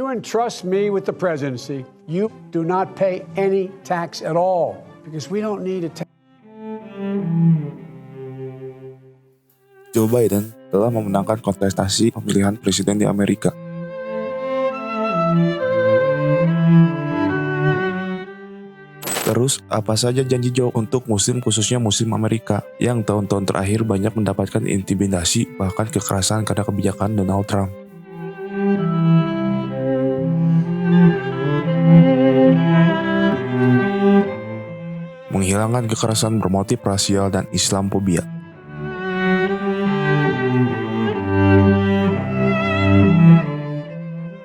you entrust me with the presidency, you do not pay any tax at all because we don't need a tax. Joe Biden telah memenangkan kontestasi pemilihan presiden di Amerika. Terus, apa saja janji Joe untuk Muslim khususnya Muslim Amerika yang tahun-tahun terakhir banyak mendapatkan intimidasi bahkan kekerasan karena kebijakan Donald Trump? Menghilangkan kekerasan bermotif rasial dan Islamophobia.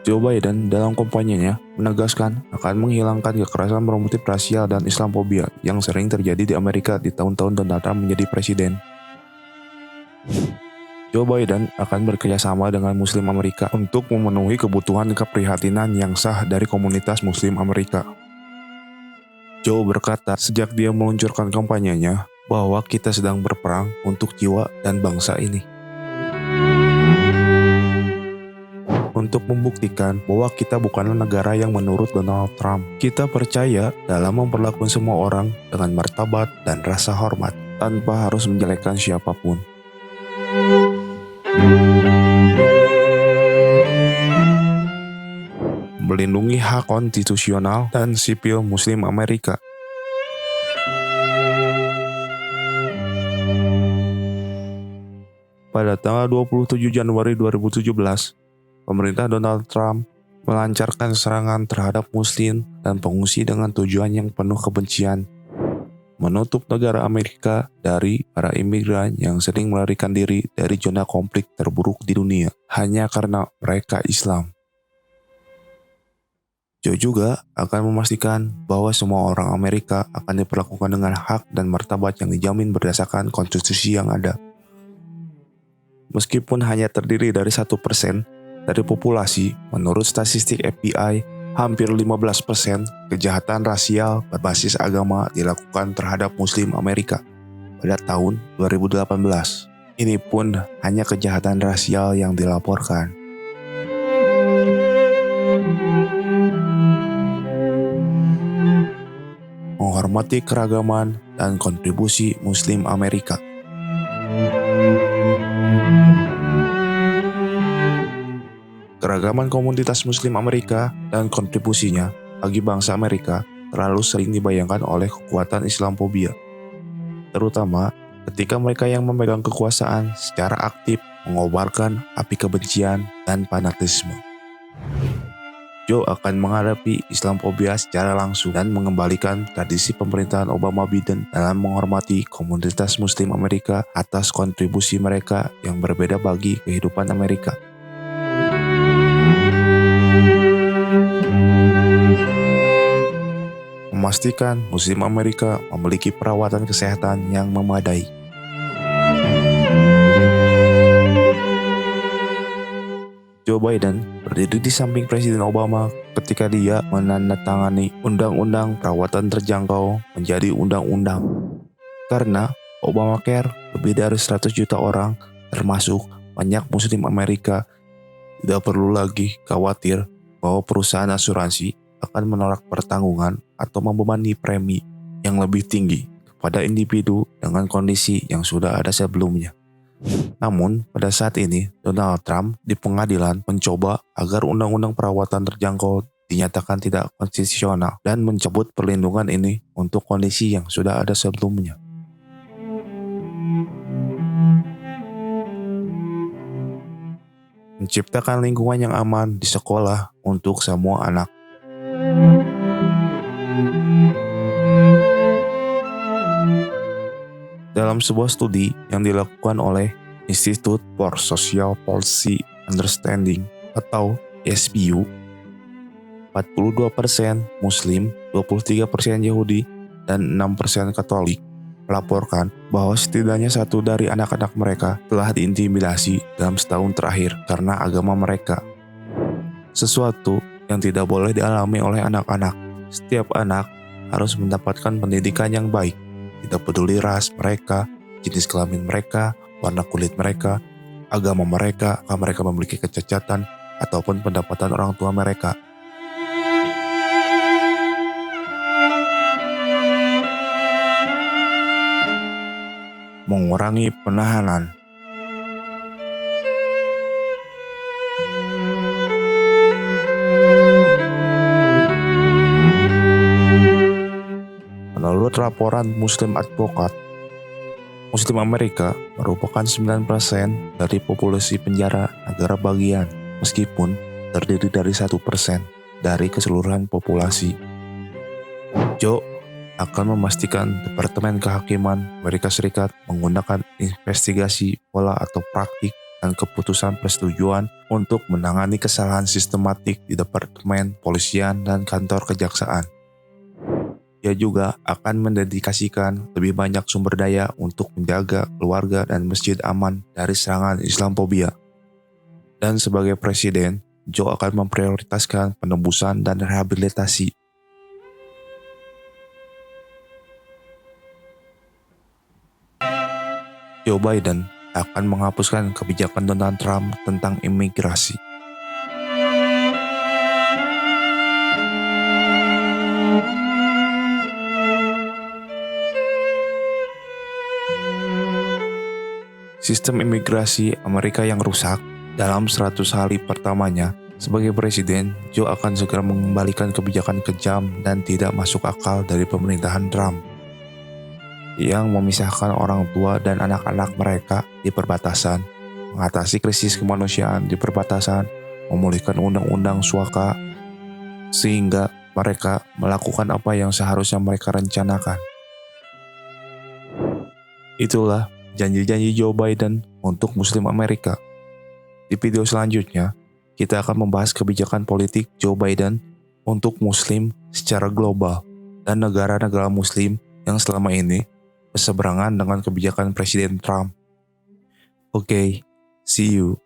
Joe Biden dalam kampanyenya menegaskan akan menghilangkan kekerasan bermotif rasial dan Islamophobia yang sering terjadi di Amerika di tahun-tahun Donald Trump menjadi presiden. Joe Biden akan bekerjasama dengan Muslim Amerika untuk memenuhi kebutuhan keprihatinan yang sah dari komunitas Muslim Amerika. Joe berkata sejak dia meluncurkan kampanyenya bahwa kita sedang berperang untuk jiwa dan bangsa ini. Untuk membuktikan bahwa kita bukanlah negara yang menurut Donald Trump. Kita percaya dalam memperlakukan semua orang dengan martabat dan rasa hormat tanpa harus menjelekkan siapapun. Melindungi hak konstitusional dan sipil Muslim Amerika. Pada tanggal 27 Januari 2017, pemerintah Donald Trump melancarkan serangan terhadap Muslim dan pengungsi dengan tujuan yang penuh kebencian, menutup negara Amerika dari para imigran yang sering melarikan diri dari zona konflik terburuk di dunia hanya karena mereka Islam. Joe juga akan memastikan bahwa semua orang Amerika akan diperlakukan dengan hak dan martabat yang dijamin berdasarkan konstitusi yang ada. Meskipun hanya terdiri dari 1% dari populasi, menurut statistik FBI, hampir 15% kejahatan rasial berbasis agama dilakukan terhadap Muslim Amerika pada tahun 2018. Ini pun hanya kejahatan rasial yang dilaporkan. Menghormati keragaman dan kontribusi Muslim Amerika. Keragaman komunitas Muslim Amerika dan kontribusinya bagi bangsa Amerika terlalu sering dibayangkan oleh kekuatan Islamophobia, terutama ketika mereka yang memegang kekuasaan secara aktif mengobarkan api kebencian dan fanatisme. Joe akan menghadapi Islamophobia secara langsung dan mengembalikan tradisi pemerintahan Obama-Biden dalam menghormati komunitas Muslim Amerika atas kontribusi mereka yang berbeda bagi kehidupan Amerika. Memastikan Muslim Amerika memiliki perawatan kesehatan yang memadai. Joe Biden berdiri di samping Presiden Obama ketika dia menandatangani Undang-Undang Perawatan Terjangkau menjadi undang-undang. Karena Obamacare, lebih dari 100 juta orang, termasuk banyak Muslim Amerika, tidak perlu lagi khawatir bahwa perusahaan asuransi akan menolak pertanggungan atau membebani premi yang lebih tinggi kepada individu dengan kondisi yang sudah ada sebelumnya. Namun, pada saat ini, Donald Trump di pengadilan mencoba agar undang-undang perawatan terjangkau dinyatakan tidak konstitusional dan mencabut perlindungan ini untuk kondisi yang sudah ada sebelumnya. Menciptakan lingkungan yang aman di sekolah untuk semua anak. Dalam sebuah studi yang dilakukan oleh Institute for Social Policy Understanding atau SPU, 42% Muslim, 23% Yahudi, dan 6% Katolik melaporkan bahwa setidaknya satu dari anak-anak mereka telah diintimidasi dalam setahun terakhir karena agama mereka. Sesuatu yang tidak boleh dialami oleh anak-anak. Setiap anak harus mendapatkan pendidikan yang baik, tidak peduli ras mereka, jenis kelamin mereka, warna kulit mereka, agama mereka, apakah mereka memiliki kecacatan, ataupun pendapatan orang tua mereka. Mengurangi penahanan. Menurut laporan Muslim Advocate, Muslim Amerika merupakan 9% dari populasi penjara negara bagian, meskipun terdiri dari 1% dari keseluruhan populasi. Joe akan memastikan Departemen Kehakiman Amerika Serikat menggunakan investigasi pola atau praktik dan keputusan persetujuan untuk menangani kesalahan sistematik di Departemen Polisian dan kantor kejaksaan. Dia juga akan mendedikasikan lebih banyak sumber daya untuk menjaga keluarga dan masjid aman dari serangan Islamophobia. Dan sebagai presiden, Joe akan memprioritaskan penebusan dan rehabilitasi. Joe Biden akan menghapuskan kebijakan Donald Trump tentang imigrasi. Sistem imigrasi Amerika yang rusak. Dalam 100 hari pertamanya sebagai presiden, Joe akan segera mengembalikan kebijakan kejam dan tidak masuk akal dari pemerintahan Trump yang memisahkan orang tua dan anak-anak mereka di perbatasan, mengatasi krisis kemanusiaan di perbatasan, memulihkan undang-undang suaka, sehingga mereka melakukan apa yang seharusnya mereka rencanakan. Itulah janji-janji Joe Biden untuk Muslim Amerika. Di video selanjutnya, kita akan membahas kebijakan politik Joe Biden untuk Muslim secara global dan negara-negara Muslim yang selama ini berseberangan dengan kebijakan Presiden Trump. Oke, see you.